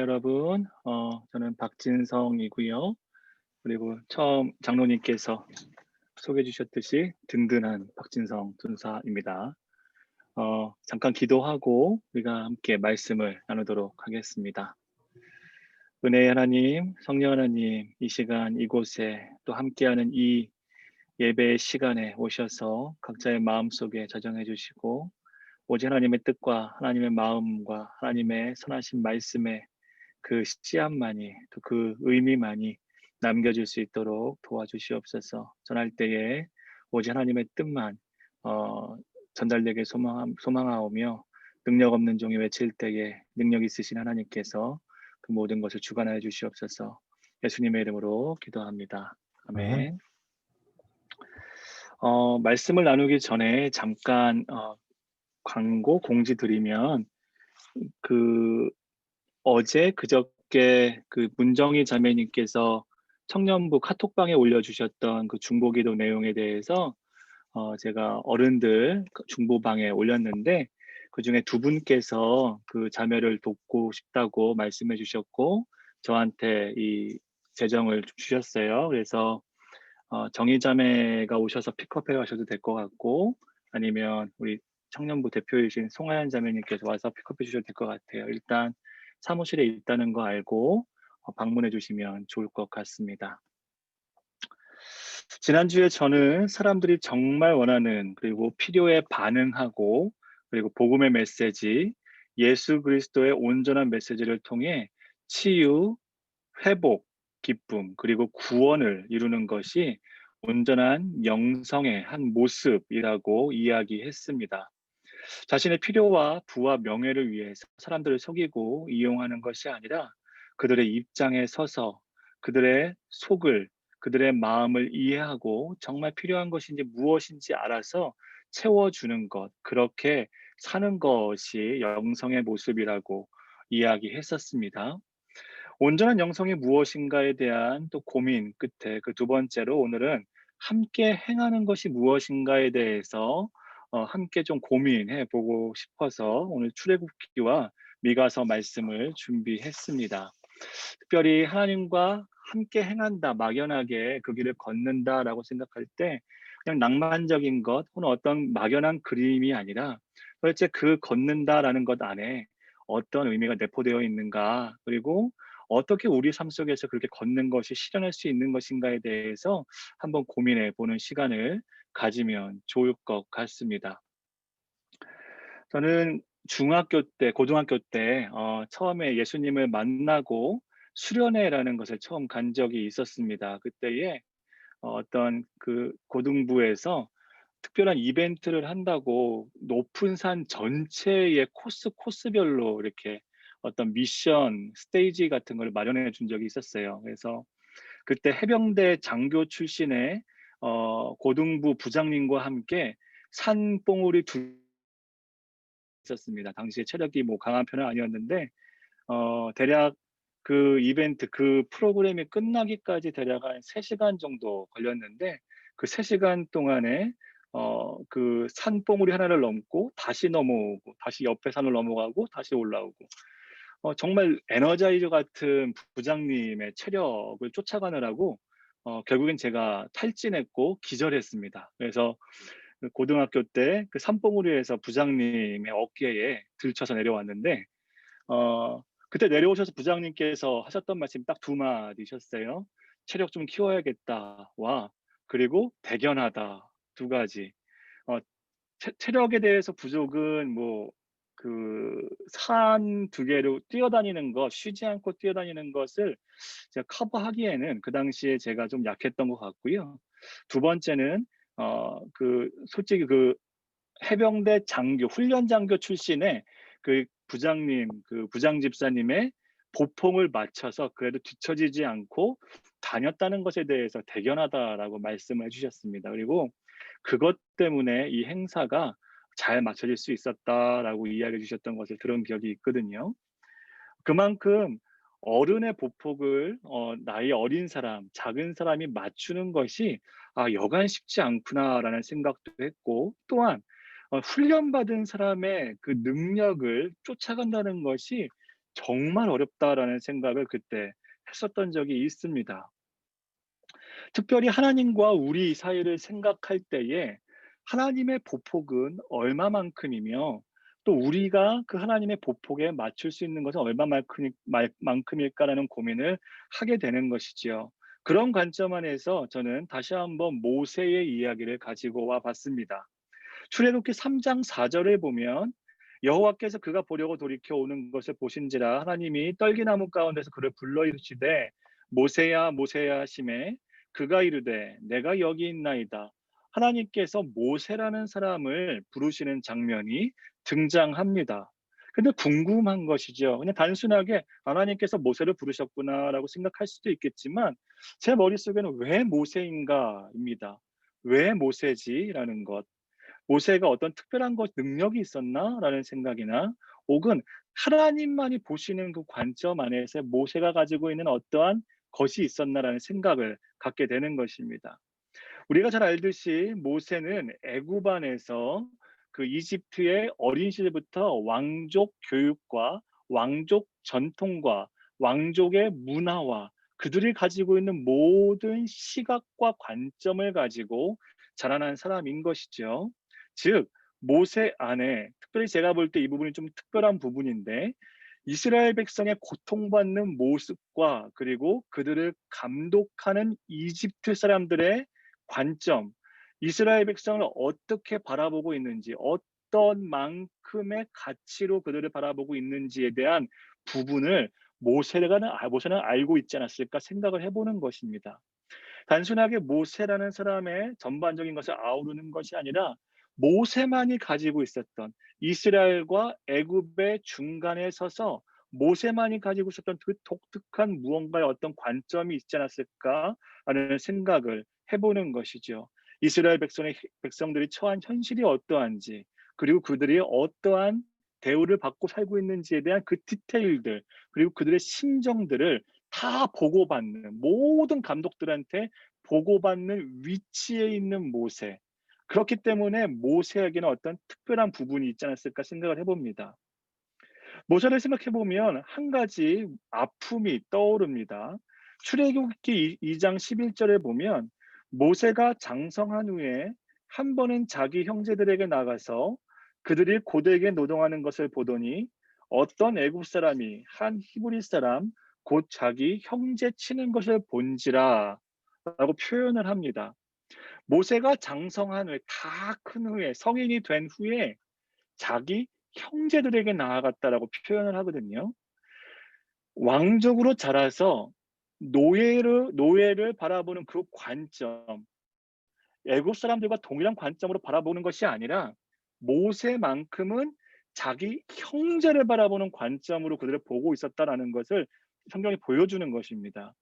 여러분, 저는 박진성이고요. 그리고 처음 장로님께서 소개해 주셨듯이 든든한 박진성 전사입니다. 잠깐 기도하고 우리가 함께 말씀을 나누도록 하겠습니다. 은혜의 하나님, 성령 하나님, 이 시간 이곳에 또 함께하는 이 예배의 시간에 오셔서 각자의 마음속에 자정해 주시고 오직 하나님의 뜻과 하나님의 마음과 하나님의 선하신 말씀에 그 씨앗만이 또 그 의미만이 남겨질 수 있도록 도와주시옵소서. 전할 때에 오직 하나님의 뜻만 어, 전달되게 소망하오며 능력 없는 종이 외칠 때에 능력 있으신 하나님께서 그 모든 것을 주관하여 주시옵소서. 예수님의 이름으로 기도합니다. 네. 아멘. 말씀을 나누기 전에 잠깐 광고 공지 드리면 그 어제 그저께 그 문정희 자매님께서 청년부 카톡방에 올려주셨던 그 중보기도 내용에 대해서 제가 어른들 그 중보방에 올렸는데 그중에 두 분께서 그 자매를 돕고 싶다고 말씀해 주셨고 저한테 이 재정을 주셨어요. 그래서 정희 자매가 오셔서 픽업해 가셔도 될 것 같고 아니면 우리 청년부 대표이신 송하연 자매님께서 와서 픽업해 주셔도 될 것 같아요. 일단 사무실에 있다는 거 알고 방문해 주시면 좋을 것 같습니다. 지난주에 저는 사람들이 정말 원하는 그리고 필요에 반응하고 그리고 복음의 메시지, 예수 그리스도의 온전한 메시지를 통해 치유, 회복, 기쁨, 그리고 구원을 이루는 것이 온전한 영성의 한 모습이라고 이야기했습니다. 자신의 필요와 부와 명예를 위해서 사람들을 속이고 이용하는 것이 아니라 그들의 입장에 서서 그들의 속을, 그들의 마음을 이해하고 정말 필요한 것인지 무엇인지 알아서 채워주는 것, 그렇게 사는 것이 영성의 모습이라고 이야기했었습니다. 온전한 영성이 무엇인가에 대한 또 고민 끝에 그 두 번째로 오늘은 함께 행하는 것이 무엇인가에 대해서 함께 좀 고민해 보고 싶어서 오늘 출애굽기와 미가서 말씀을 준비했습니다. 특별히 하나님과 함께 행한다, 막연하게 그 길을 걷는다라고 생각할 때 그냥 낭만적인 것 혹은 어떤 막연한 그림이 아니라 도대체 그 걷는다라는 것 안에 어떤 의미가 내포되어 있는가, 그리고 어떻게 우리 삶 속에서 그렇게 걷는 것이 실현할 수 있는 것인가에 대해서 한번 고민해 보는 시간을 가지면 좋을 것 같습니다. 저는 중학교 때, 고등학교 때 처음에 예수님을 만나고 수련회라는 것을 처음 간 적이 있었습니다. 그때에 어떤 그 고등부에서 특별한 이벤트를 한다고 높은 산 전체의 코스별로 이렇게 어떤 미션 스테이지 같은 걸 마련해 준 적이 있었어요. 그래서 그때 해병대 장교 출신의 고등부 부장님과 함께 산봉우리 있었습니다. 당시에 체력이 뭐 강한 편은 아니었는데 대략 그 이벤트 그 프로그램이 끝나기까지 대략 한 3 시간 정도 걸렸는데 그 3 시간 동안에 그 산봉우리 하나를 넘고 다시 넘어오고 다시 옆에 산을 넘어가고 다시 올라오고 정말 에너자이저 같은 부장님의 체력을 쫓아가느라고 결국엔 제가 탈진했고 기절했습니다. 그래서 그 고등학교 때 그 산봉우리에서 부장님의 어깨에 들쳐서 내려왔는데 그때 내려오셔서 부장님께서 하셨던 말씀이 딱 두 마디셨어요. "체력 좀 키워야겠다."와 그리고 "대견하다." 두 가지. 어 체력에 대해서 부족은 뭐 그 산 두 개로 뛰어다니는 것, 쉬지 않고 뛰어다니는 것을 제가 커버하기에는 그 당시에 제가 좀 약했던 것 같고요. 두 번째는 그 솔직히 그 해병대 장교, 훈련 장교 출신의 그 부장님, 그 부장 집사님의 보폭을 맞춰서 그래도 뒤처지지 않고 다녔다는 것에 대해서 "대견하다."라고 말씀을 해 주셨습니다. 그리고 그것 때문에 "이 행사가 잘 마쳐질 수 있었다."라고 이야기해 주셨던 것을 들은 기억이 있거든요. 그만큼 어른의 보폭을 나이 어린 사람, 작은 사람이 맞추는 것이 '아 여간 쉽지 않구나.'라는 생각도 했고, 또한 훈련받은 사람의 그 능력을 쫓아간다는 것이 정말 어렵다.'라는 생각을 그때 했었던 적이 있습니다. 특별히 하나님과 우리 사이를 생각할 때에 하나님의 보폭은 얼마만큼이며 또 우리가 그 하나님의 보폭에 맞출 수 있는 것은 만큼일까라는 고민을 하게 되는 것이지요. 그런 관점 안에서 저는 다시 한번 모세의 이야기를 가지고 와 봤습니다. 출애굽기 3장 4 절에 보면 여호와께서 그가 보려고 돌이켜 오는 것을 보신지라 하나님이 떨기나무 가운데서 그를 불러 이르시되 모세야 모세야 하시매 그가 이르되 내가 여기 있나이다. 하나님께서 모세라는 사람을 부르시는 장면이 등장합니다. 근데 궁금한 것이죠. 그냥 단순하게 하나님께서 모세를 부르셨구나라고 생각할 수도 있겠지만 제 머릿속에는 '왜 모세인가?'입니다. '왜 모세지?'라는 것. '모세가 어떤 특별한 능력이 있었나?'라는 생각이나 혹은 '하나님만이 보시는 그 관점 안에서 모세가 가지고 있는 어떠한 것이 있었나.'라는 생각을 갖게 되는 것입니다. 우리가 잘 알듯이 모세는 애굽 안에서 그 이집트의 어린 시절부터 왕족 교육과 왕족 전통과 왕족의 문화와 그들이 가지고 있는 모든 시각과 관점을 가지고 자라난 사람인 것이죠. 즉 모세 안에 특별히 제가 볼 때 이 부분이 좀 특별한 부분인데 이스라엘 백성의 고통받는 모습과 그리고 그들을 감독하는 이집트 사람들의 관점, 이스라엘 백성을 어떻게 바라보고 있는지, 어떤 만큼의 가치로 그들을 바라보고 있는지에 대한 부분을 모세는 알고 있지 않았을까 생각을 해보는 것입니다. 단순하게 모세라는 사람의 전반적인 것을 아우르는 것이 아니라 모세만이 가지고 있었던 이스라엘과 애굽의 중간에 서서 모세만이 가지고 있었던 그 독특한 무언가의 어떤 관점이 있지 않았을까라는 생각을 해보는 것이죠. 이스라엘 백성들이 처한 현실이 어떠한지 그리고 그들이 어떠한 대우를 받고 살고 있는지에 대한 그 디테일들 그리고 그들의 심정들을 다 보고받는 모든 감독들한테 보고받는 위치에 있는 모세. 그렇기 때문에 모세에게는 어떤 특별한 부분이 있지 않았을까 생각을 해 봅니다. 모세를 생각해 보면 한 가지 아픔이 떠오릅니다. 출애굽기 2장 11 절에 보면 모세가 장성한 후에 한 번은 자기 형제들에게 나가서 그들이 고되게 노동하는 것을 보더니 어떤 애굽 사람이 한 히브리 사람 곧 자기 형제 치는 것을 본지라 라고 표현을 합니다. 모세가 장성한 후에 다 큰 후에 성인이 된 후에 자기 형제들에게 나아갔다라고 표현을 하거든요. 왕족으로 자라서 노예를 바라보는 그 관점, 애굽 사람들과 동일한 관점으로 바라보는 것이 아니라 모세만큼은 자기 형제를 바라보는 관점으로 그들을 보고 있었다라는 것을 성경이 보여주는 것입니다.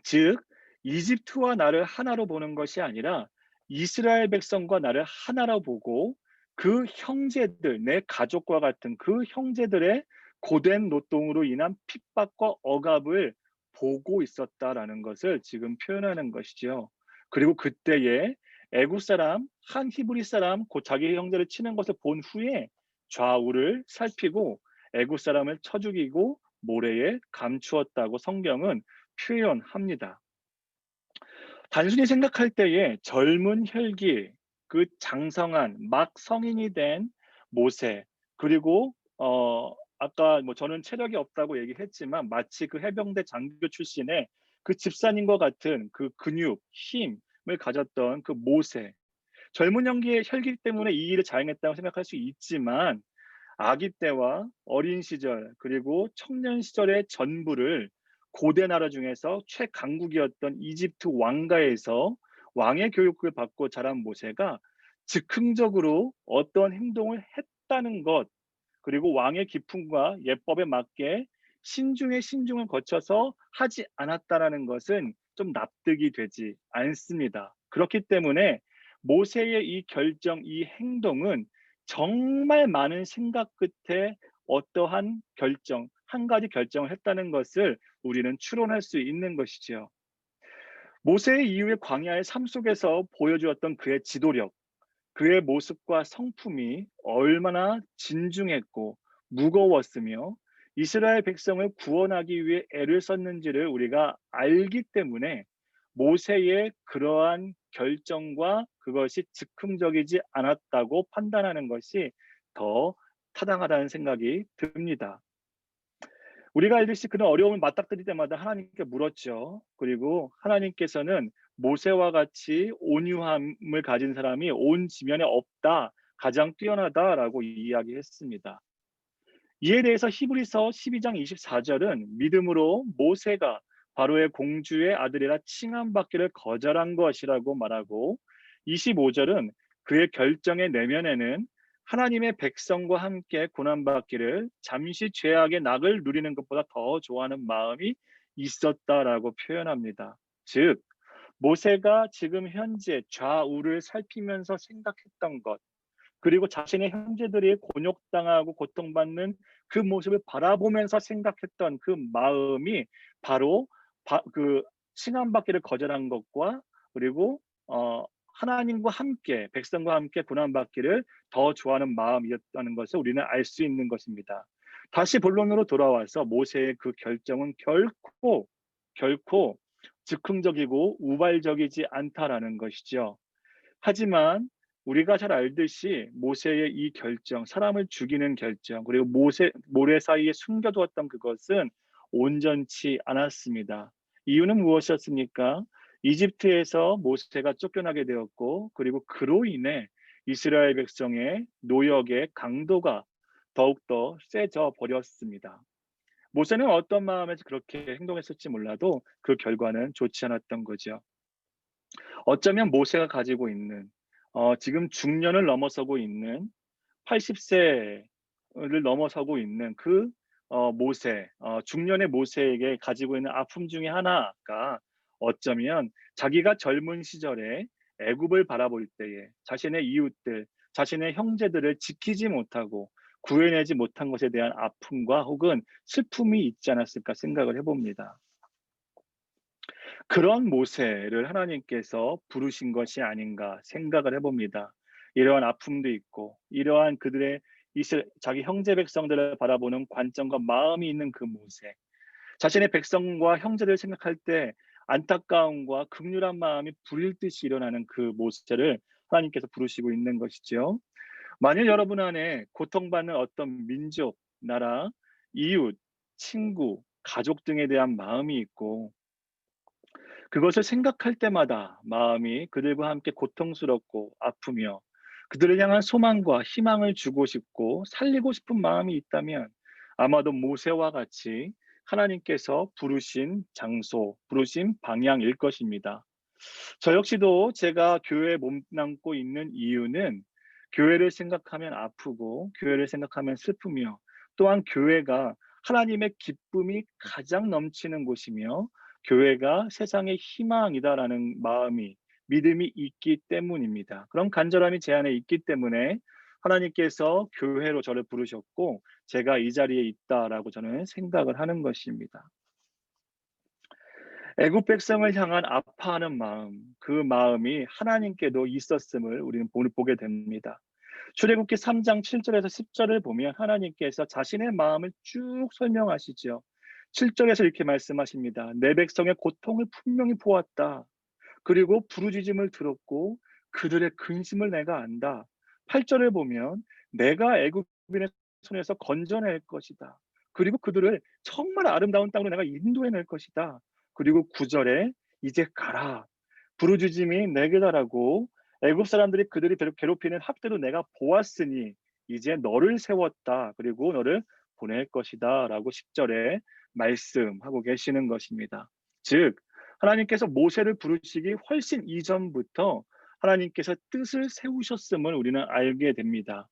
즉 이집트와 나를 하나로 보는 것이 아니라 이스라엘 백성과 나를 하나로 보고 그 형제들, 내 가족과 같은 그 형제들의 고된 노동으로 인한 핍박과 억압을 보고 있었다라는 것을 지금 표현하는 것이죠. 그리고 그때에 애굽 사람, 한 히브리 사람, 곧 자기 형제를 치는 것을 본 후에 좌우를 살피고 애굽 사람을 쳐 죽이고 모래에 감추었다고 성경은 표현합니다. 단순히 생각할 때에 젊은 혈기, 그 장성한 막 성인이 된 모세, 그리고 아까 뭐 저는 체력이 없다고 얘기했지만 마치 그 해병대 장교 출신의 그 집사님과 같은 그 근육, 힘을 가졌던 그 모세. 젊은 연기의 혈기 때문에 이 일을 자행했다고 생각할 수 있지만 아기 때와 어린 시절 그리고 청년 시절의 전부를 고대 나라 중에서 최강국이었던 이집트 왕가에서 왕의 교육을 받고 자란 모세가 즉흥적으로 어떤 행동을 했다는 것 그리고 왕의 기품과 예법에 맞게 신중에 신중을 거쳐서 하지 않았다라는 것은 좀 납득이 되지 않습니다. 그렇기 때문에 모세의 이 결정, 이 행동은 정말 많은 생각 끝에 어떠한 결정, 한 가지 결정을 했다는 것을 우리는 추론할 수 있는 것이지요. 모세의 이후의 광야의 삶 속에서 보여주었던 그의 지도력, 그의 모습과 성품이 얼마나 진중했고 무거웠으며 이스라엘 백성을 구원하기 위해 애를 썼는지를 우리가 알기 때문에 모세의 그러한 결정과 그것이 즉흥적이지 않았다고 판단하는 것이 더 타당하다는 생각이 듭니다. 우리가 알듯이 그런 어려움을 맞닥뜨릴 때마다 하나님께 물었죠. 그리고 하나님께서는 모세와 같이 온유함을 가진 사람이 온 지면에 없다, 가장 뛰어나다라고 이야기했습니다. 이에 대해서 히브리서 12장 24절은 믿음으로 모세가 바로의 공주의 아들이라 칭함받기를 거절한 것이라고 말하고, 25절은 그의 결정의 내면에는 하나님의 백성과 함께 고난받기를 잠시 죄악의 낙을 누리는 것보다 더 좋아하는 마음이 있었다라고 표현합니다. 즉, 모세가 지금 현재 좌우를 살피면서 생각했던 것, 그리고 자신의 형제들이 곤욕당하고 고통받는 그 모습을 바라보면서 생각했던 그 마음이 바로 그 칭함받기를 거절한 것과, 그리고 하나님과 함께 백성과 함께 고난받기를 더 좋아하는 마음이었다는 것을 우리는 알 수 있는 것입니다. 다시 본론으로 돌아와서 모세의 그 결정은 결코 즉흥적이고 우발적이지 않다라는 것이죠. 하지만 우리가 잘 알듯이 모세의 이 결정, 사람을 죽이는 결정, 그리고 모래 사이에 숨겨두었던 그것은 온전치 않았습니다. 이유는 무엇이었습니까? 이집트에서 모세가 쫓겨나게 되었고, 그리고 그로 인해 이스라엘 백성의 노역의 강도가 더욱더 세져 버렸습니다. 모세는 어떤 마음에서 그렇게 행동했을지 몰라도 그 결과는 좋지 않았던 거죠. 어쩌면 모세가 가지고 있는 지금 중년을 넘어서고 있는 80세를 넘어서고 있는 그 모세, 중년의 모세에게 가지고 있는 아픔 중에 하나가, 어쩌면 자기가 젊은 시절에 애굽을 바라볼 때에 자신의 이웃들, 자신의 형제들을 지키지 못하고 구해내지 못한 것에 대한 아픔과 혹은 슬픔이 있지 않았을까 생각을 해봅니다. 그런 모세를 하나님께서 부르신 것이 아닌가 생각을 해봅니다. 이러한 아픔도 있고, 이러한 그들의 자기 형제 백성들을 바라보는 관점과 마음이 있는 그 모세, 자신의 백성과 형제들을 생각할 때 안타까움과 극률한 마음이 불일 듯이 일어나는 그 모세를 하나님께서 부르시고 있는 것이죠. 만일 여러분 안에 고통받는 어떤 민족, 나라, 이웃, 친구, 가족 등에 대한 마음이 있고, 그것을 생각할 때마다 마음이 그들과 함께 고통스럽고 아프며, 그들을 향한 소망과 희망을 주고 싶고 살리고 싶은 마음이 있다면, 아마도 모세와 같이 하나님께서 부르신 장소, 부르신 방향일 것입니다. 저 역시도 제가 교회에 몸담고 있는 이유는, 교회를 생각하면 아프고 교회를 생각하면 슬프며, 또한 교회가 하나님의 기쁨이 가장 넘치는 곳이며 교회가 세상의 희망이다라는 마음이, 믿음이 있기 때문입니다. 그런 간절함이 제 안에 있기 때문에 하나님께서 교회로 저를 부르셨고 제가 이 자리에 있다라고 저는 생각을 하는 것입니다. 애굽 백성을 향한 아파하는 마음, 그 마음이 하나님께도 있었음을 우리는 보게 됩니다. 출애굽기 3장 7절에서 10절을 보면 하나님께서 자신의 마음을 쭉 설명하시죠. 7절에서 이렇게 말씀하십니다. 내 백성의 고통을 분명히 보았다. 그리고 부르짖음을 들었고 그들의 근심을 내가 안다. 8절을 보면 내가 애굽인의 손에서 건져낼 것이다. 그리고 그들을 정말 아름다운 땅으로 내가 인도해낼 것이다. 그리고 9절에 이제 가라. 부르짖음이 내게 달하고 애굽 사람들이 그들이 괴롭히는 학대도 내가 보았으니 이제 너를 세웠다. 그리고 너를 보낼 것이다. 라고 10절에 말씀하고 계시는 것입니다. 즉 하나님께서 모세를 부르시기 훨씬 이전부터 하나님께서 뜻을 세우셨음을 우리는 알게 됩니다.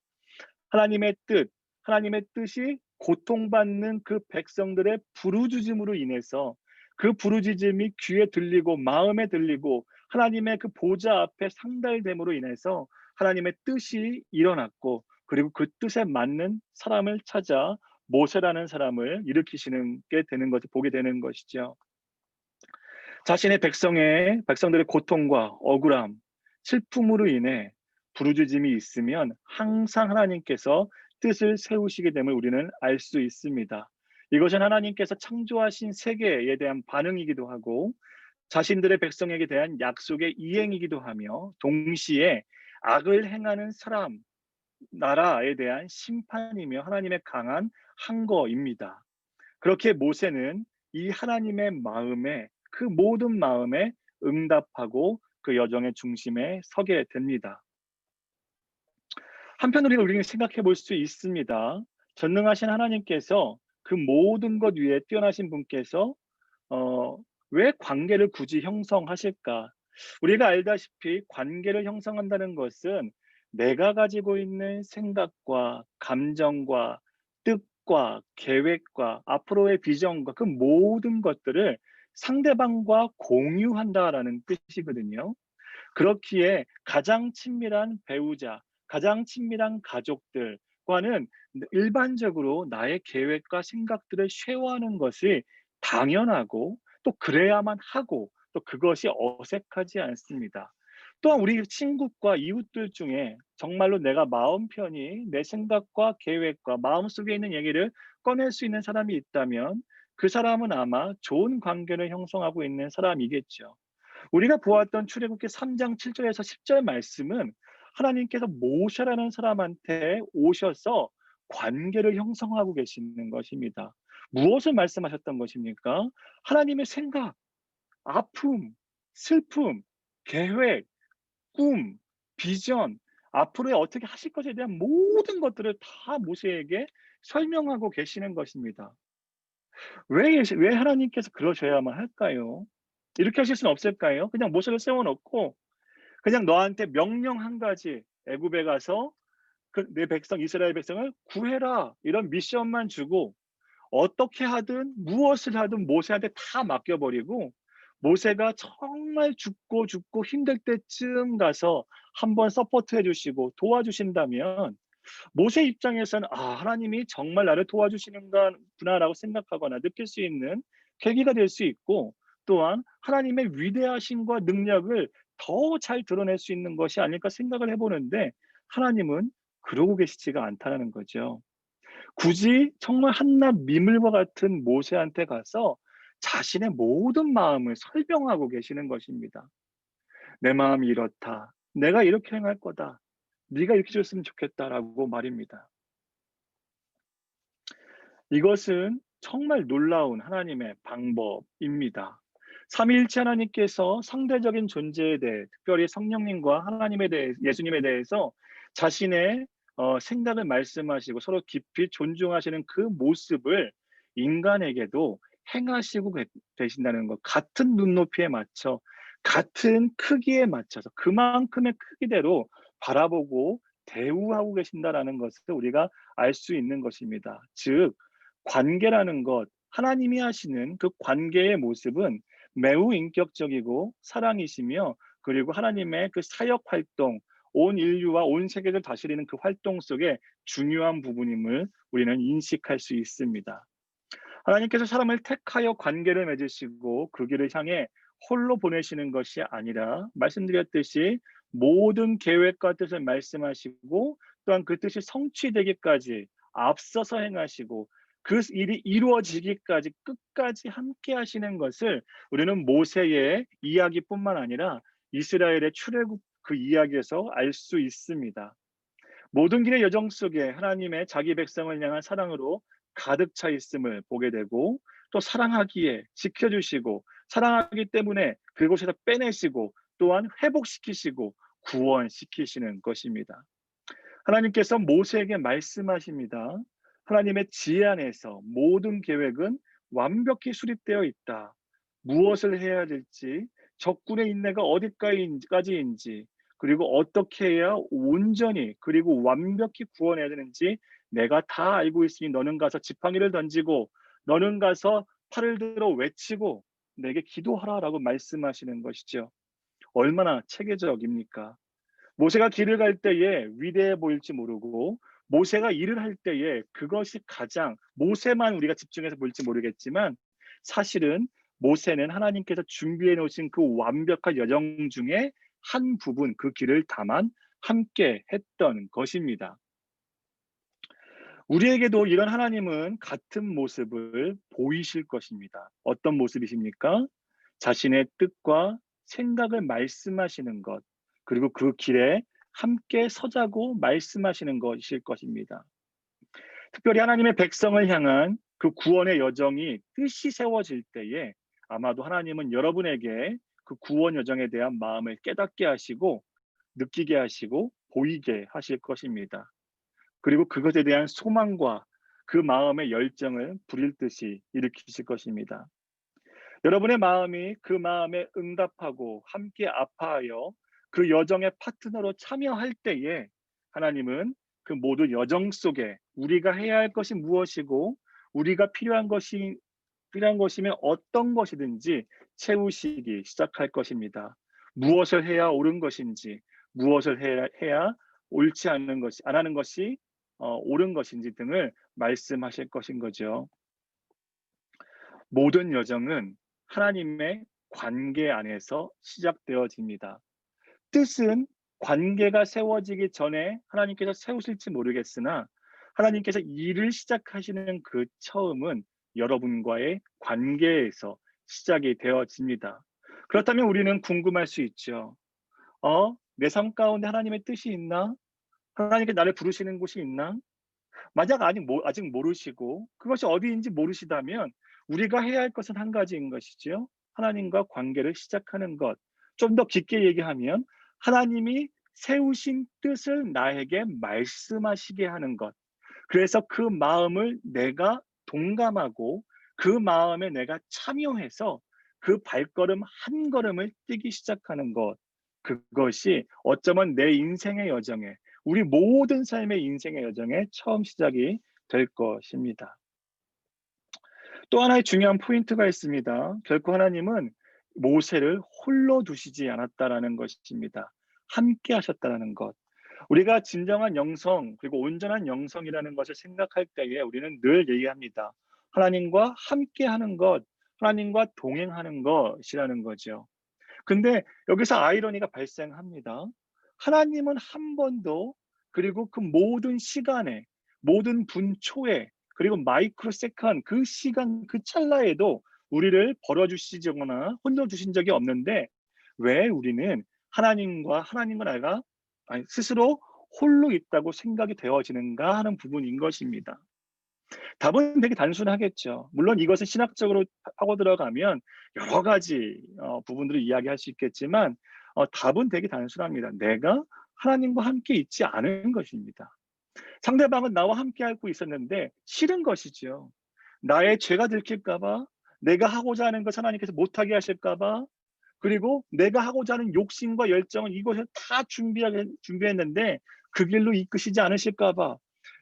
하나님의 뜻, 하나님의 뜻이 고통받는 그 백성들의 부르짖음으로 인해서, 그 부르짖음이 귀에 들리고 마음에 들리고 하나님의 그 보좌 앞에 상달됨으로 인해서 하나님의 뜻이 일어났고, 그리고 그 뜻에 맞는 사람을 찾아 모세라는 사람을 일으키시는 게 되는 것을 보게 되는 것이죠. 자신의 백성들의 고통과 억울함, 슬픔으로 인해 부르짖음이 있으면 항상 하나님께서 뜻을 세우시게 됨을 우리는 알 수 있습니다. 이것은 하나님께서 창조하신 세계에 대한 반응이기도 하고 자신들의 백성에게 대한 약속의 이행이기도 하며 동시에 악을 행하는 사람, 나라에 대한 심판이며 하나님의 강한 항거입니다. 그렇게 모세는 이 하나님의 마음에 그 모든 마음에 응답하고 그 여정의 중심에 서게 됩니다. 한편으로 우리는 생각해 볼 수 있습니다. 전능하신 하나님께서 그 모든 것 위에 뛰어나신 분께서 어, 왜 관계를 굳이 형성하실까? 우리가 알다시피 관계를 형성한다는 것은 내가 가지고 있는 생각과 감정과 뜻과 계획과 앞으로의 비전과 그 모든 것들을 상대방과 공유한다라는 뜻이거든요. 그렇기에 가장 친밀한 배우자, 가장 친밀한 가족들과는 일반적으로 나의 계획과 생각들을 쉐어하는 것이 당연하고 또 그래야만 하고 또 그것이 어색하지 않습니다. 또한 우리 친구과 이웃들 중에 정말로 내가 마음 편히 내 생각과 계획과 마음속에 있는 얘기를 꺼낼 수 있는 사람이 있다면 그 사람은 아마 좋은 관계를 형성하고 있는 사람이겠죠. 우리가 보았던 출애굽기 3장 7 절에서 10절 말씀은 하나님께서 모세라는 사람한테 오셔서 관계를 형성하고 계시는 것입니다. 무엇을 말씀하셨던 것입니까? 하나님의 생각, 아픔, 슬픔, 계획, 꿈, 비전, 앞으로의 어떻게 하실 것에 대한 모든 것들을 다 모세에게 설명하고 계시는 것입니다. 왜 하나님께서 그러셔야만 할까요? 이렇게 하실 수는 없을까요? 그냥 모세를 세워 놓고 그냥 너한테 명령 한 가지 애굽에 가서 그 내 백성 이스라엘 백성을 구해라 이런 미션만 주고 어떻게 하든 무엇을 하든 모세한테 다 맡겨 버리고 모세가 정말 죽고 힘들 때쯤 가서 한번 서포트해 주시고 도와주신다면 모세 입장에서는 '아 하나님이 정말 나를 도와주시는 구나.'라고 생각하거나 느낄 수 있는 계기가 될 수 있고 또한 하나님의 위대하심과 능력을 더 잘 드러낼 수 있는 것이 아닐까 생각을 해 보는데 하나님은 그러고 계시지가 않다는 거죠. 굳이 정말 한낱 미물과 같은 모세한테 가서 자신의 모든 마음을 설명하고 계시는 것입니다. "내 마음이 이렇다. 내가 이렇게 행할 거다. 네가 이렇게 해 줬으면 좋겠다."라고 말입니다. 이것은 정말 놀라운 하나님의 방법입니다. 삼위일체 하나님께서 상대적인 존재에 대해 특별히 성령님과 하나님에 대해 예수님에 대해서 자신의 생각을 말씀하시고 서로 깊이 존중하시는 그 모습을 인간에게도 행하시고 계신다는 것. 같은 눈높이에 맞춰 같은 크기에 맞춰서 그만큼의 크기대로 바라보고 대우하고 계신다라는 것을 우리가 알 수 있는 것입니다. 즉 관계라는 것, 하나님이 하시는 그 관계의 모습은 매우 인격적이고 사랑이시며 그리고 하나님의 그 사역 활동, 온 인류와 온 세계를 다스리는 그 활동 속에 중요한 부분임을 우리는 인식할 수 있습니다. 하나님께서 사람을 택하여 관계를 맺으시고 그 길을 향해 홀로 보내시는 것이 아니라 말씀드렸듯이 모든 계획과 뜻을 말씀하시고 또한 그 뜻이 성취되기까지 앞서서 행하시고 그 일이 이루어지기까지 끝까지 함께 하시는 것을 우리는 모세의 이야기뿐만 아니라 이스라엘의 출애굽 그 이야기에서 알 수 있습니다. 모든 길의 여정 속에 하나님의 자기 백성을 향한 사랑으로 가득 차 있음을 보게 되고 또 사랑하기에 지켜주시고 사랑하기 때문에 그곳에서 빼내시고 또한 회복시키시고 구원시키시는 것입니다. 하나님께서 모세에게 말씀하십니다. 하나님의 지혜 안에서 모든 계획은 완벽히 수립되어 있다. 무엇을 해야 될지, 적군의 인내가 어디까지인지, 그리고 어떻게 해야 온전히 그리고 완벽히 구원해야 되는지 내가 다 알고 있으니 너는 가서 지팡이를 던지고 너는 가서 팔을 들어 외치고 내게 기도하라라고 말씀하시는 것이죠. 얼마나 체계적입니까? 모세가 길을 갈 때에 위대해 보일지 모르고 모세가 일을 할 때에 그것이 가장 모세만 우리가 집중해서 볼지 모르겠지만 사실은 모세는 하나님께서 준비해 놓으신 그 완벽한 여정 중에 한 부분 그 길을 다만 함께 했던 것입니다. 우리에게도 이런 하나님은 같은 모습을 보이실 것입니다. 어떤 모습이십니까? 자신의 뜻과 생각을 말씀하시는 것, 그리고 그 길에 함께 서자고 말씀하시는 것일 것입니다. 특별히 하나님의 백성을 향한 그 구원의 여정이 뜻이 세워질 때에 아마도 하나님은 여러분에게 그 구원 여정에 대한 마음을 깨닫게 하시고 느끼게 하시고 보이게 하실 것입니다. 그리고 그것에 대한 소망과 그 마음의 열정을 불일 듯이 일으키실 것입니다. 여러분의 마음이 그 마음에 응답하고 함께 아파하여 그 여정의 파트너로 참여할 때에 하나님은 그 모든 여정 속에 우리가 해야 할 것이 무엇이고 우리가 필요한 것이면 어떤 것이든지 채우시기 시작할 것입니다. 무엇을 해야 옳은 것인지, 무엇을 해야 옳지 않는 것이 안 하는 것이 옳은 것인지 등을 말씀하실 것인 거죠. 모든 여정은 하나님의 관계 안에서 시작되어집니다. 뜻은 관계가 세워지기 전에 하나님께서 세우실지 모르겠으나 하나님께서 일을 시작하시는 그 처음은 여러분과의 관계에서 시작이 되어집니다. 그렇다면 우리는 궁금할 수 있죠. 내 삶 가운데 하나님의 뜻이 있나? 하나님께 나를 부르시는 곳이 있나? 만약 아직 모르시고 그것이 어디인지 모르시다면 우리가 해야 할 것은 한 가지인 것이지요. 하나님과 관계를 시작하는 것. 좀 더 깊게 얘기하면 하나님이 세우신 뜻을 나에게 말씀하시게 하는 것. 그래서 그 마음을 내가 동감하고 그 마음에 내가 참여해서 그 발걸음 한 걸음을 뛰기 시작하는 것. 그것이 어쩌면 내 인생의 여정에 우리 모든 삶의 인생의 여정의 처음 시작이 될 것입니다. 또 하나의 중요한 포인트가 있습니다. 결코 하나님은 모세를 홀로 두시지 않았다라는 것입니다. 함께 하셨다라는 것. 우리가 진정한 영성 그리고 온전한 영성이라는 것을 생각할 때에 우리는 늘 얘기합니다. 하나님과 함께하는 것, 하나님과 동행하는 것이라는 거죠. 근데 여기서 아이러니가 발생합니다. 하나님은 한 번도 그리고 그 모든 시간에 모든 분초에 그리고 마이크로 세컨 그 시간 그 찰나에도 우리를 벌어 주시거나 혼내 주신 적이 없는데 왜 우리는 하나님과 내가 스스로 홀로 있다고 생각이 되어지는가 하는 부분인 것입니다. 답은 되게 단순하겠죠. 물론 이것을 신학적으로 파고 들어가면 여러 가지 부분들을 이야기할 수 있겠지만 답은 되게 단순합니다. 내가 하나님과 함께 있지 않은 것입니다. 상대방은 나와 함께 하고 있었는데 싫은 것이죠. 나의 죄가 들킬까 봐, 내가 하고자 하는 것 하나님께서 못하게 하실까 봐, 그리고 내가 하고자 하는 욕심과 열정은 이것을 다 준비했는데 그 길로 이끄시지 않으실까 봐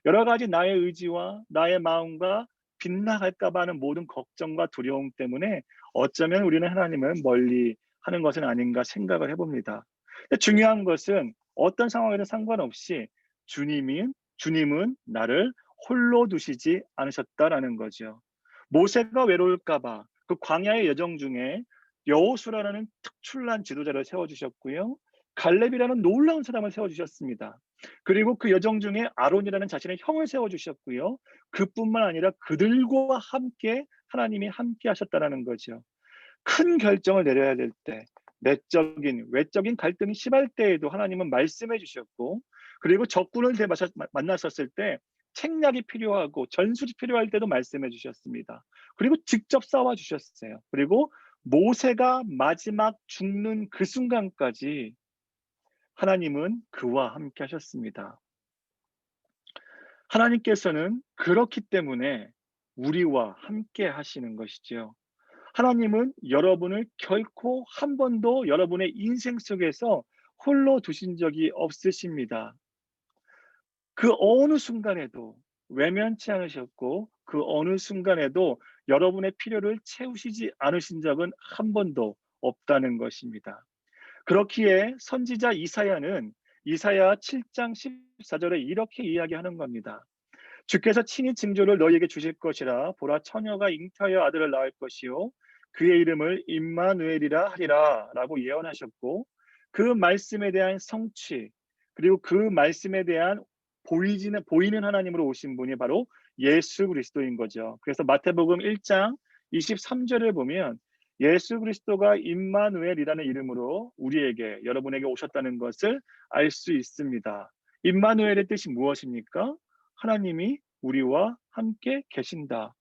여러 가지 나의 의지와 나의 마음과 빗나갈까 봐 하는 모든 걱정과 두려움 때문에 어쩌면 우리는 하나님을 멀리 하는 것은 아닌가 생각을 해봅니다. 중요한 것은 어떤 상황에도 상관없이 주님은 나를 홀로 두시지 않으셨다라는 거죠. 모세가 외로울까 봐 그 광야의 여정 중에 여호수아라는 특출난 지도자를 세워주셨고요. 갈렙이라는 놀라운 사람을 세워주셨습니다. 그리고 그 여정 중에 아론이라는 자신의 형을 세워주셨고요. 그뿐만 아니라 그들과 함께 하나님이 함께 하셨다는 거죠. 큰 결정을 내려야 될 때, 내적인, 외적인 갈등이 심할 때에도 하나님은 말씀해 주셨고, 그리고 적군을 만났었을 때 책략이 필요하고 전술이 필요할 때도 말씀해 주셨습니다. 그리고 직접 싸워 주셨어요. 그리고 모세가 마지막 죽는 그 순간까지 하나님은 그와 함께 하셨습니다. 하나님께서는 그렇기 때문에 우리와 함께 하시는 것이지요. 하나님은 여러분을 결코 한 번도 여러분의 인생 속에서 홀로 두신 적이 없으십니다. 그 어느 순간에도 외면치 않으셨고 그 어느 순간에도 여러분의 필요를 채우시지 않으신 적은 한 번도 없다는 것입니다. 그렇기에 선지자 이사야는 이사야 7장 14절에 이렇게 이야기하는 겁니다. 주께서 친히 징조를 너희에게 주실 것이라 보라 처녀가 잉태하여 아들을 낳을 것이요 그의 이름을 임마누엘이라 하리라 라고 예언하셨고 그 말씀에 대한 성취 그리고 그 말씀에 대한 보이는 하나님으로 오신 분이 바로 예수 그리스도인 거죠. 그래서 마태복음 1장 23절을 보면 예수 그리스도가 임마누엘이라는 이름으로 우리에게, 여러분에게 오셨다는 것을 알 수 있습니다. 임마누엘의 뜻이 무엇입니까? 하나님이 우리와 함께 계신다.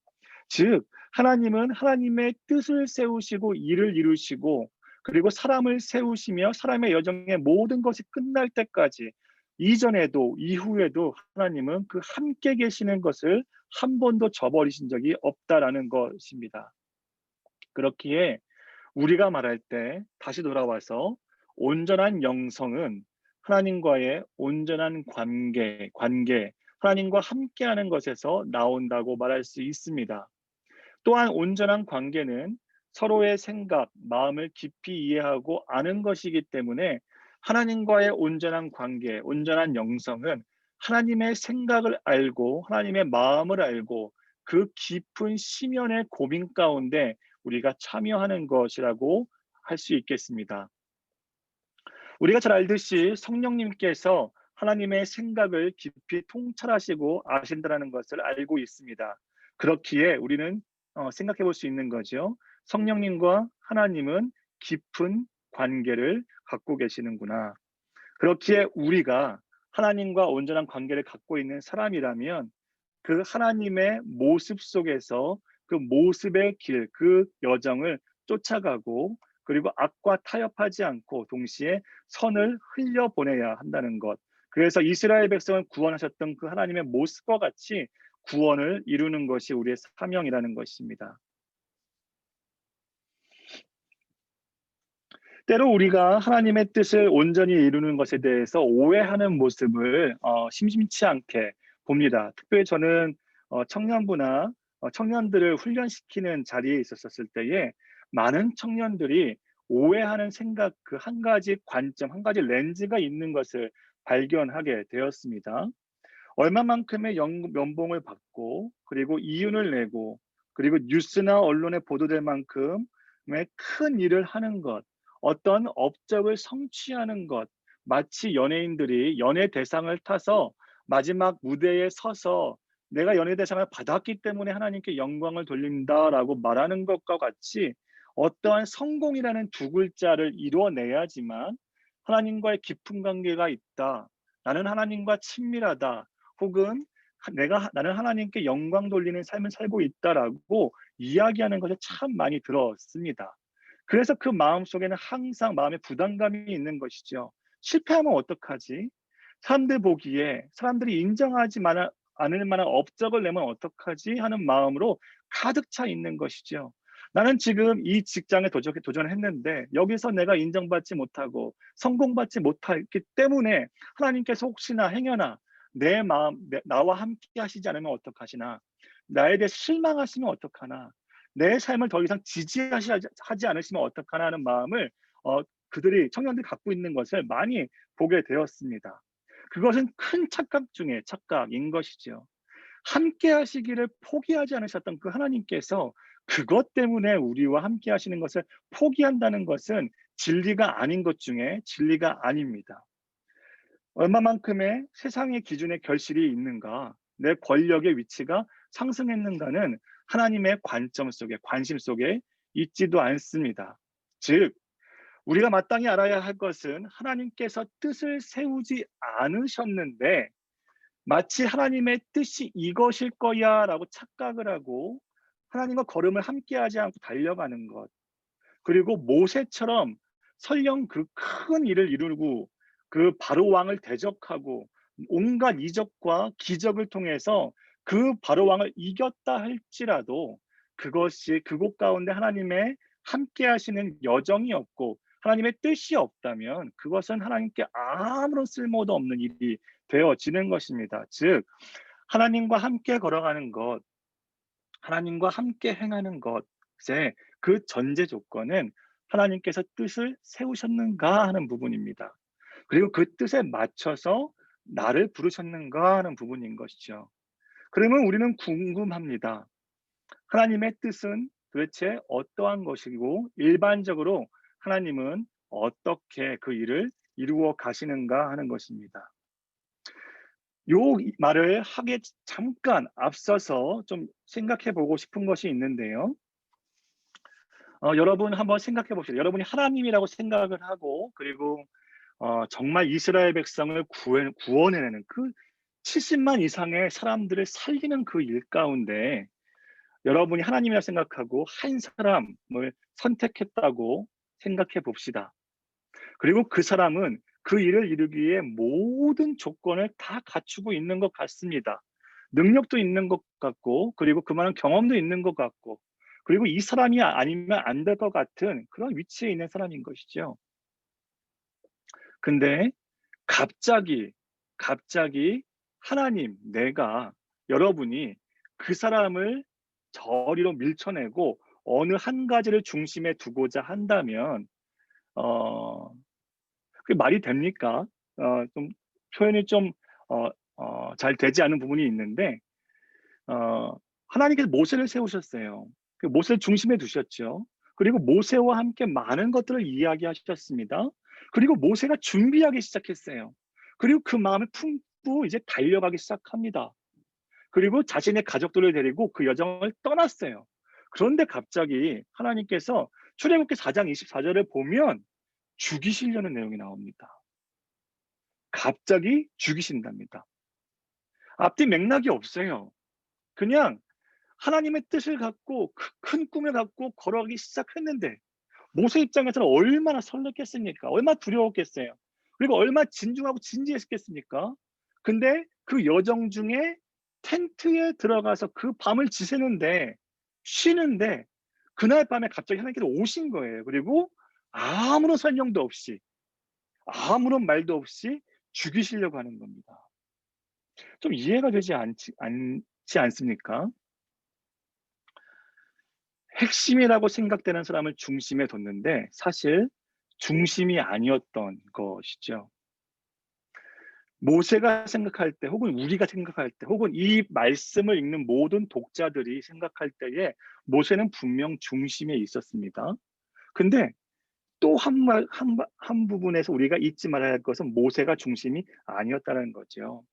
즉 하나님은 하나님의 뜻을 세우시고 일을 이루시고, 그리고 사람을 세우시며 사람의 여정의 모든 것이 끝날 때까지, 이전에도 이후에도 하나님은 그 함께 계시는 것을 한 번도 저버리신 적이 없다라는 것입니다. 그렇기에 우리가 말할 때 다시 돌아와서 온전한 영성은 하나님과의 온전한 관계, 하나님과 함께하는 것에서 나온다고 말할 수 있습니다. 또한 온전한 관계는 서로의 생각, 마음을 깊이 이해하고 아는 것이기 때문에 하나님과의 온전한 관계, 온전한 영성은 하나님의 생각을 알고 하나님의 마음을 알고 그 깊은 심연의 고민 가운데 우리가 참여하는 것이라고 할 수 있겠습니다. 우리가 잘 알듯이 성령님께서 하나님의 생각을 깊이 통찰하시고 아신다는 것을 알고 있습니다. 그렇기에 우리는 생각해 볼 수 있는 거죠. 성령님과 하나님은 깊은 관계를 갖고 계시는구나. 그렇기에 우리가 하나님과 온전한 관계를 갖고 있는 사람이라면 그 하나님의 모습 속에서 그 모습의 길, 그 여정을 쫓아가고, 그리고 악과 타협하지 않고 동시에 선을 흘려보내야 한다는 것. 그래서 이스라엘 백성을 구원하셨던 그 하나님의 모습과 같이 구원을 이루는 것이 우리의 사명이라는 것입니다. 때로 우리가 하나님의 뜻을 온전히 이루는 것에 대해서 오해하는 모습을 심심치 않게 봅니다. 특별히 저는 청년부나 청년들을 훈련시키는 자리에 있었을 때에 많은 청년들이 오해하는 생각, 그 한 가지 관점, 한 가지 렌즈가 있는 것을 발견하게 되었습니다. 얼마만큼의 연봉을 받고, 그리고 이윤을 내고, 그리고 뉴스나 언론에 보도될 만큼의 큰 일을 하는 것, 어떤 업적을 성취하는 것, 마치 연예인들이 연예 대상을 타서 마지막 무대에 서서 내가 연예 대상을 받았기 때문에 하나님께 영광을 돌린다라고 말하는 것과 같이, 어떠한 성공이라는 두 글자를 이뤄내야지만 하나님과의 깊은 관계가 있다, 나는 하나님과 친밀하다, 혹은 나는 하나님께 영광 돌리는 삶을 살고 있다라고 이야기하는 것을 참 많이 들었습니다. 그래서 그 마음속에는 항상 마음에 부담감이 있는 것이죠. 실패하면 어떡하지? 사람들 보기에, 사람들이 인정하지 않을 만한 업적을 내면 어떡하지? 하는 마음으로 가득 차 있는 것이죠. 나는 지금 이 직장에 도전했는데 여기서 내가 인정받지 못하고 성공받지 못했기 때문에 하나님께서 혹시나 행여나 나와 함께 하시지 않으면 어떡하시나? 나에 대해 실망하시면 어떡하나? 내 삶을 더 이상 하지 않으시면 어떡하나 하는 마음을 청년들이 갖고 있는 것을 많이 보게 되었습니다. 그것은 큰 착각 중에 착각인 것이죠. 함께 하시기를 포기하지 않으셨던 그 하나님께서 그것 때문에 우리와 함께 하시는 것을 포기한다는 것은 진리가 아닌 것 중에 진리가 아닙니다. 얼마만큼의 세상의 기준의 결실이 있는가, 내 권력의 위치가 상승했는가는 하나님의 관점 속에, 관심 속에 있지도 않습니다. 즉, 우리가 마땅히 알아야 할 것은 하나님께서 뜻을 세우지 않으셨는데 마치 하나님의 뜻이 이것일 거야 라고 착각을 하고 하나님과 걸음을 함께하지 않고 달려가는 것, 그리고 모세처럼 설령 그 큰 일을 이루고 그 바로 왕을 대적하고 온갖 이적과 기적을 통해서 그 바로 왕을 이겼다 할지라도 그것이 그곳 가운데 하나님의 함께 하시는 여정이 없고 하나님의 뜻이 없다면 그것은 하나님께 아무런 쓸모도 없는 일이 되어지는 것입니다. 즉 하나님과 함께 걸어가는 것, 하나님과 함께 행하는 것의 그 전제 조건은 하나님께서 뜻을 세우셨는가 하는 부분입니다. 그리고 그 뜻에 맞춰서 나를 부르셨는가 하는 부분인 것이죠. 그러면 우리는 궁금합니다. 하나님의 뜻은 도대체 어떠한 것이고 일반적으로 하나님은 어떻게 그 일을 이루어 가시는가 하는 것입니다. 요 말을 하기 잠깐 앞서서 좀 생각해 보고 싶은 것이 있는데요. 여러분 한번 생각해 봅시다. 여러분이 하나님이라고 생각을 하고, 그리고 정말 이스라엘 백성을 구원해내는 그 70만 이상의 사람들을 살리는 그 일 가운데 여러분이 하나님이라 생각하고 한 사람을 선택했다고 생각해 봅시다. 그리고 그 사람은 그 일을 이루기 위해 모든 조건을 다 갖추고 있는 것 같습니다. 능력도 있는 것 같고, 그리고 그만한 경험도 있는 것 같고, 그리고 이 사람이 아니면 안 될 것 같은 그런 위치에 있는 사람인 것이죠. 근데 갑자기, 갑자기 하나님, 내가, 여러분이 그 사람을 저리로 밀쳐내고 어느 한 가지를 중심에 두고자 한다면, 어 그게 말이 됩니까? 좀 표현이 좀 잘 되지 않은 부분이 있는데, 어 하나님께서 모세를 세우셨어요. 그 모세를 중심에 두셨죠. 그리고 모세와 함께 많은 것들을 이야기하셨습니다. 그리고 모세가 준비하기 시작했어요. 그리고 그 마음을 품고 이제 달려가기 시작합니다. 그리고 자신의 가족들을 데리고 그 여정을 떠났어요. 그런데 갑자기 하나님께서 출애굽기 4장 24절을 보면 죽이시려는 내용이 나옵니다. 갑자기 죽이신답니다. 앞뒤 맥락이 없어요. 그냥 하나님의 뜻을 갖고 큰 꿈을 갖고 걸어가기 시작했는데, 모세 입장에서는 얼마나 설렜겠습니까? 얼마나 두려웠겠어요. 그리고 얼마나 진중하고 진지했겠습니까? 근데 그 여정 중에 텐트에 들어가서 그 밤을 지새는데, 쉬는데, 그날 밤에 갑자기 하나님께서 오신 거예요. 그리고 아무런 설명도 없이, 아무런 말도 없이 죽이시려고 하는 겁니다. 좀 이해가 되지 않지 않습니까? 핵심이라고 생각되는 사람을 중심에 뒀는데 사실 중심이 아니었던 것이죠. 모세가 생각할 때, 혹은 우리가 생각할 때, 혹은 이 말씀을 읽는 모든 독자들이 생각할 때에 모세는 분명 중심에 있었습니다. 근데 또 한 부분에서 우리가 잊지 말아야 할 것은 모세가 중심이 아니었다는 거죠.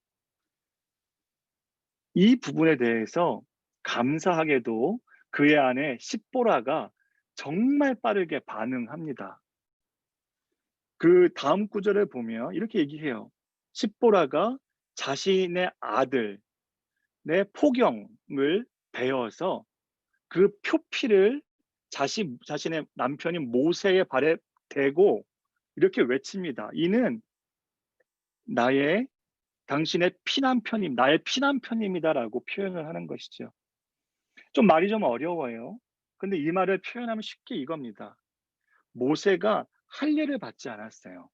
이 부분에 대해서 감사하게도 그의 아내 십보라가 정말 빠르게 반응합니다. 그 다음 구절을 보면 이렇게 얘기해요. 십보라가 자신의 아들 의 포경을 베어서 그 표피를 자신의 남편인 모세의 발에 대고 이렇게 외칩니다. 이는 나의 당신의 피난편임, 나의 피난편임이다라고 표현을 하는 것이죠. 좀 말이 좀 어려워요. 근데 이 말을 표현하면 쉽게 이겁니다. 모세가 할례를 받지 않았어요.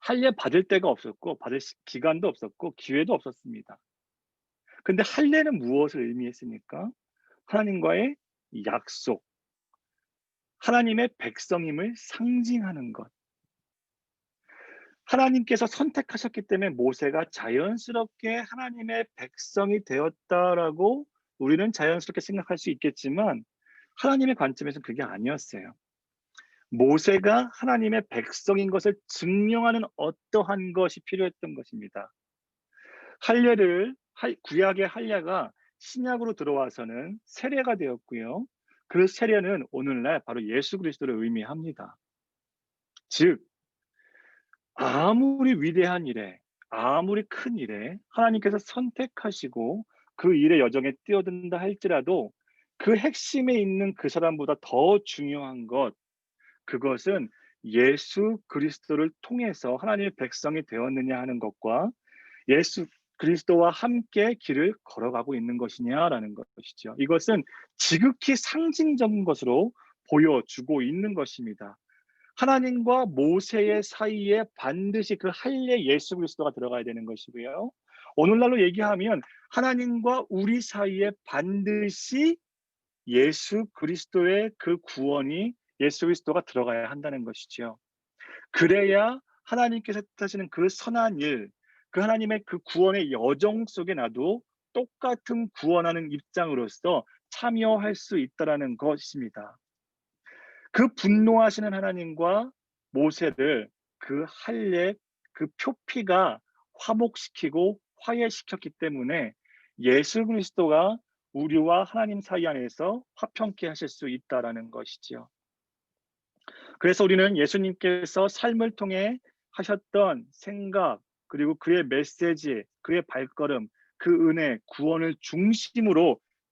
할례 받을 때가 없었고 받을 기간도 없었고 기회도 없었습니다. 근데 할례는 무엇을 의미했습니까? 하나님과의 약속, 하나님의 백성임을 상징하는 것. 하나님께서 선택하셨기 때문에 모세가 자연스럽게 하나님의 백성이 되었다라고 우리는 자연스럽게 생각할 수 있겠지만, 하나님의 관점에서는 그게 아니었어요. 모세가 하나님의 백성인 것을 증명하는 어떠한 것이 필요했던 것입니다. 구약의 할례가 신약으로 들어와서는 세례가 되었고요. 그 세례는 오늘날 바로 예수 그리스도를 의미합니다. 즉, 아무리 위대한 일에, 아무리 큰 일에 하나님께서 선택하시고 그 일의 여정에 뛰어든다 할지라도 그 핵심에 있는 그 사람보다 더 중요한 것, 그것은 예수 그리스도를 통해서 하나님의 백성이 되었느냐 하는 것과 예수 그리스도와 함께 길을 걸어가고 있는 것이냐라는 것이죠. 이것은 지극히 상징적인 것으로 보여주고 있는 것입니다. 하나님과 모세의 사이에 반드시 그 할례 예수 그리스도가 들어가야 되는 것이고요. 오늘날로 얘기하면 하나님과 우리 사이에 반드시 예수 그리스도의 그 구원이, 예수 그리스도가 들어가야 한다는 것이죠. 그래야 하나님께서 뜻하시는 그 선한 일, 그 하나님의 그 구원의 여정 속에 나도 똑같은 구원하는 입장으로서 참여할 수 있다라는 것입니다. 그 분노하시는 하나님과 모세를 그 할례, 그 표피가 화목시키고 화해시켰기 때문에 예수 그리스도가 우리와 하나님 사이 안에서 화평케 하실 수 있다라는 것이지요. 그래서 우리는 예수님께서 삶을 통해 하셨던 생각, 그리고 그의 메시지, 그의 발걸음, 그 은혜, 구원을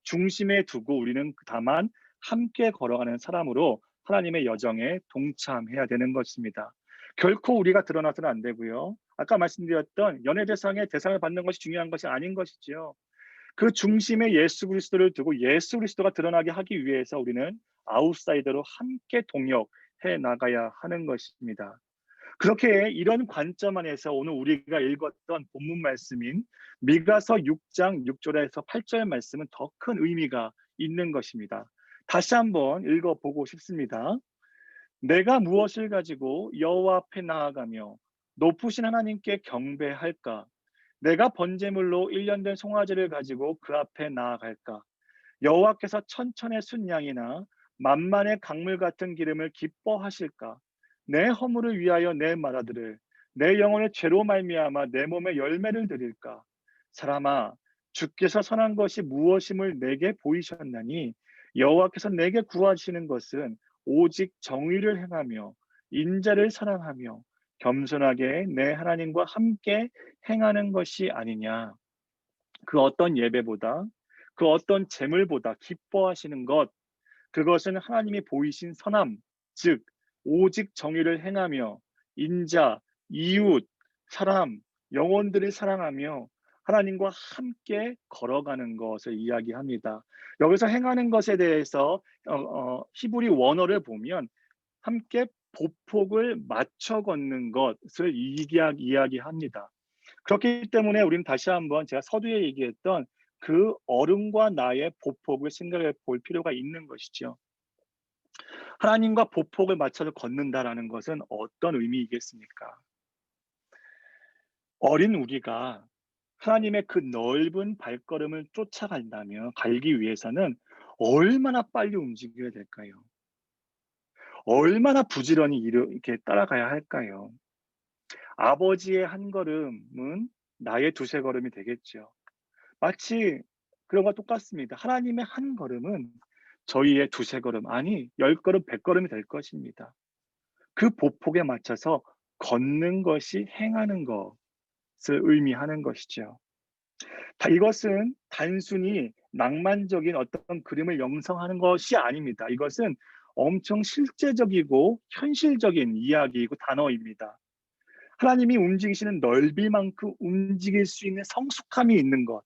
중심에 두고 우리는 다만 함께 걸어가는 사람으로 하나님의 여정에 동참해야 되는 것입니다. 결코 우리가 드러나서는 안 되고요. 아까 말씀드렸던 연애 대상의 대상을 받는 것이 중요한 것이 아닌 것이지요. 그 중심에 예수 그리스도를 두고 예수 그리스도가 드러나게 하기 위해서 우리는 아웃사이더로 함께 동역해 나가야 하는 것입니다. 그렇게 이런 관점 안에서 오늘 우리가 읽었던 본문 말씀인 미가서 6장 6절에서 8절 말씀은 더 큰 의미가 있는 것입니다. 다시 한번 읽어보고 싶습니다. 내가 무엇을 가지고 여호와 앞에 나아가며 높으신 하나님께 경배할까? 내가 번제물로 1년 된 송아지를 가지고 그 앞에 나아갈까? 여호와께서 천천의 순양이나 만만의 강물 같은 기름을 기뻐하실까? 내 허물을 위하여 내 맏아들을, 내 영혼의 죄로 말미암아 내 몸에 열매를 드릴까? 사람아, 주께서 선한 것이 무엇임을 내게 보이셨나니 여호와께서 내게 구하시는 것은 오직 정의를 행하며 인자를 사랑하며 겸손하게 내 하나님과 함께 행하는 것이 아니냐. 그 어떤 예배보다, 그 어떤 제물보다 기뻐하시는 것, 그것은 하나님이 보이신 선함, 즉 오직 정의를 행하며 인자, 이웃, 사람, 영혼들을 사랑하며 하나님과 함께 걸어가는 것을 이야기합니다. 여기서 행하는 것에 대해서 히브리 원어를 보면 함께 보폭을 맞춰 걷는 것을 이야기합니다. 그렇기 때문에 우리는 다시 한번 제가 서두에 얘기했던 그 어른과 나의 보폭을 생각해 볼 필요가 있는 것이죠. 하나님과 보폭을 맞춰서 걷는다라는 것은 어떤 의미이겠습니까? 어린 우리가 하나님의 그 넓은 발걸음을 쫓아간다면 갈기 위해서는 얼마나 빨리 움직여야 될까요? 얼마나 부지런히 이렇게 따라가야 할까요? 아버지의 한 걸음은 나의 두세 걸음이 되겠죠. 마치 그런 것과 똑같습니다. 하나님의 한 걸음은 저희의 두세 걸음, 아니 10걸음, 100걸음이 될 것입니다. 그 보폭에 맞춰서 걷는 것이 행하는 것을 의미하는 것이죠. 이것은 단순히 낭만적인 어떤 그림을 영상하는 것이 아닙니다. 이것은 엄청 실제적이고 현실적인 이야기이고 단어입니다. 하나님이 움직이시는 넓이만큼 움직일 수 있는 성숙함이 있는 것.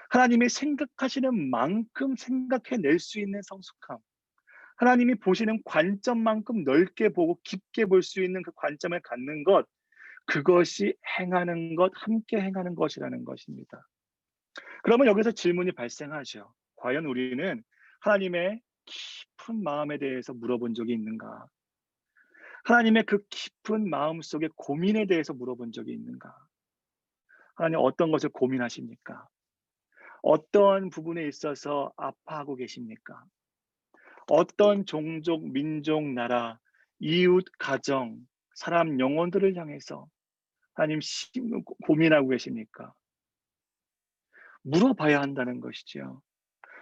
하나님이 생각하시는 만큼 생각해낼 수 있는 성숙함. 하나님이 보시는 관점만큼 넓게 보고 깊게 볼 수 있는 그 관점을 갖는 것. 그것이 행하는 것, 함께 행하는 것이라는 것입니다. 그러면 여기서 질문이 발생하죠. 과연 우리는 하나님의 깊은 마음에 대해서 물어본 적이 있는가? 하나님의 그 깊은 마음속의 고민에 대해서 물어본 적이 있는가? 하나님 어떤 것을 고민하십니까? 어떤 부분에 있어서 아파하고 계십니까? 어떤 종족, 민족, 나라, 이웃, 가정, 사람, 영혼들을 향해서 하나님 고민하고 계십니까? 물어봐야 한다는 것이죠.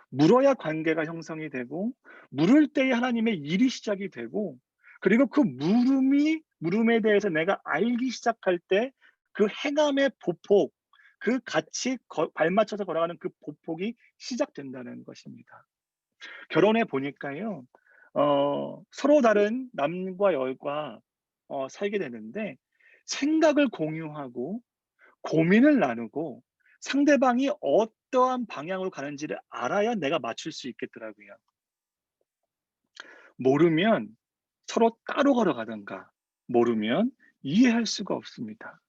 물어야 관계가 형성이 되고, 물을 때에 하나님의 일이 시작이 되고, 그리고 그 물음에 대해서 내가 알기 시작할 때 그 행함의 보폭, 그 같이 발맞춰서 걸어가는 그 보폭이 시작된다는 것입니다. 결혼해 보니까요, 서로 다른 남과 여가 살게 되는데 생각을 공유하고 고민을 나누고 상대방이 어떠한 방향으로 가는지를 알아야 내가 맞출 수 있겠더라고요. 모르면 서로 따로 걸어가든가 모르면 이해할 수가 없습니다.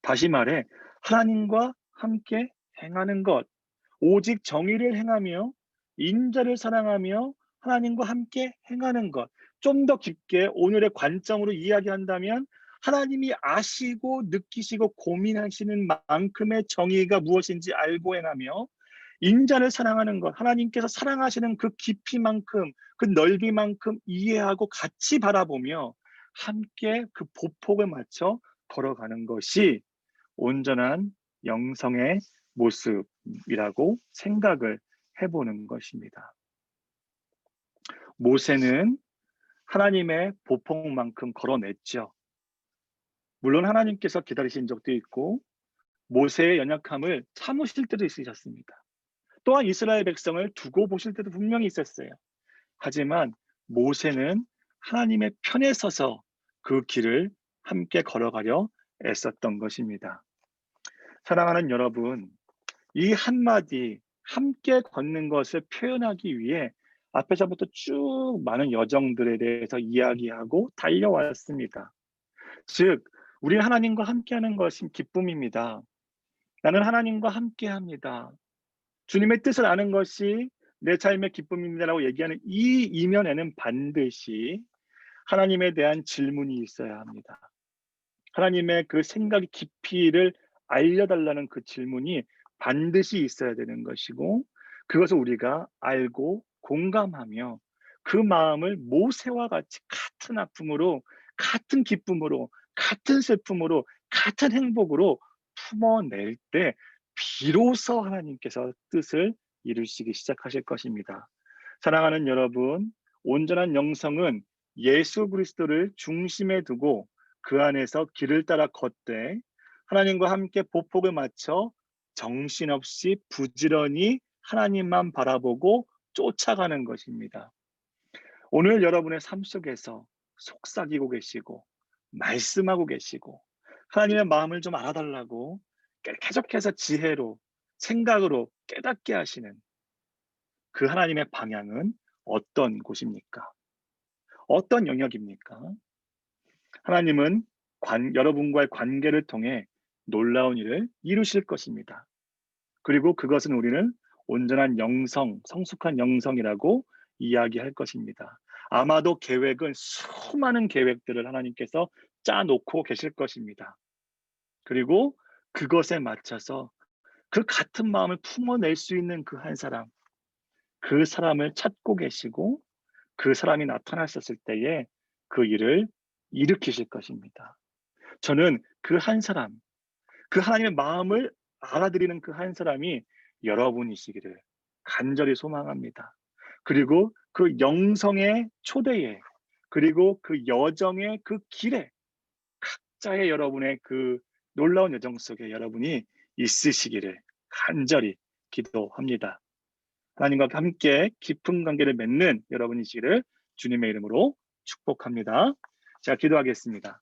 다시 말해 하나님과 함께 행하는 것, 오직 정의를 행하며 인자를 사랑하며 하나님과 함께 행하는 것. 좀 더 깊게 오늘의 관점으로 이야기한다면 하나님이 아시고 느끼시고 고민하시는 만큼의 정의가 무엇인지 알고 행하며 인자를 사랑하는 것, 하나님께서 사랑하시는 그 깊이만큼, 그 넓이만큼 이해하고 같이 바라보며 함께 그 보폭을 맞춰 걸어가는 것이 온전한 영성의 모습이라고 생각을 해보는 것입니다. 모세는 하나님의 보복만큼 걸어냈죠. 물론 하나님께서 기다리신 적도 있고 모세의 연약함을 참으실 때도 있으셨습니다. 또한 이스라엘 백성을 두고 보실 때도 분명히 있었어요. 하지만 모세는 하나님의 편에 서서 그 길을 함께 걸어가려 애썼던 것입니다. 사랑하는 여러분, 이 한마디 함께 걷는 것을 표현하기 위해 앞에서부터 쭉 많은 여정들에 대해서 이야기하고 달려왔습니다. 즉, 우리 하나님과 함께하는 것이 기쁨입니다. 나는 하나님과 함께합니다. 주님의 뜻을 아는 것이 내 삶의 기쁨입니다라고 얘기하는 이 이면에는 반드시 하나님에 대한 질문이 있어야 합니다. 하나님의 그 생각의 깊이를 알려달라는 그 질문이 반드시 있어야 되는 것이고, 그것을 우리가 알고 공감하며 그 마음을 모세와 같이 같은 아픔으로, 같은 기쁨으로, 같은 슬픔으로, 같은 행복으로 품어낼 때 비로소 하나님께서 뜻을 이루시기 시작하실 것입니다. 사랑하는 여러분, 온전한 영성은 예수 그리스도를 중심에 두고 그 안에서 길을 따라 걷되 하나님과 함께 보폭을 맞춰 정신없이 부지런히 하나님만 바라보고 쫓아가는 것입니다. 오늘 여러분의 삶 속에서 속삭이고 계시고 말씀하고 계시고 하나님의 마음을 좀 알아달라고 계속해서 지혜로 생각으로 깨닫게 하시는 그 하나님의 방향은 어떤 곳입니까? 어떤 영역입니까? 하나님은 여러분과의 관계를 통해 놀라운 일을 이루실 것입니다. 그리고 그것은 우리는 온전한 영성, 성숙한 영성이라고 이야기할 것입니다. 아마도 계획은 수많은 계획들을 하나님께서 짜놓고 계실 것입니다. 그리고 그것에 맞춰서 그 같은 마음을 품어낼 수 있는 그 한 사람, 그 사람을 찾고 계시고 그 사람이 나타나셨을 때에 그 일을 일으키실 것입니다. 저는 그 한 사람, 그 하나님의 마음을 알아들이는 그 한 사람이 여러분이시기를 간절히 소망합니다. 그리고 그 영성의 초대에, 그리고 그 여정의 그 길에 각자의 여러분의 그 놀라운 여정 속에 여러분이 있으시기를 간절히 기도합니다. 하나님과 함께 깊은 관계를 맺는 여러분이시기를 주님의 이름으로 축복합니다. 제가 기도하겠습니다.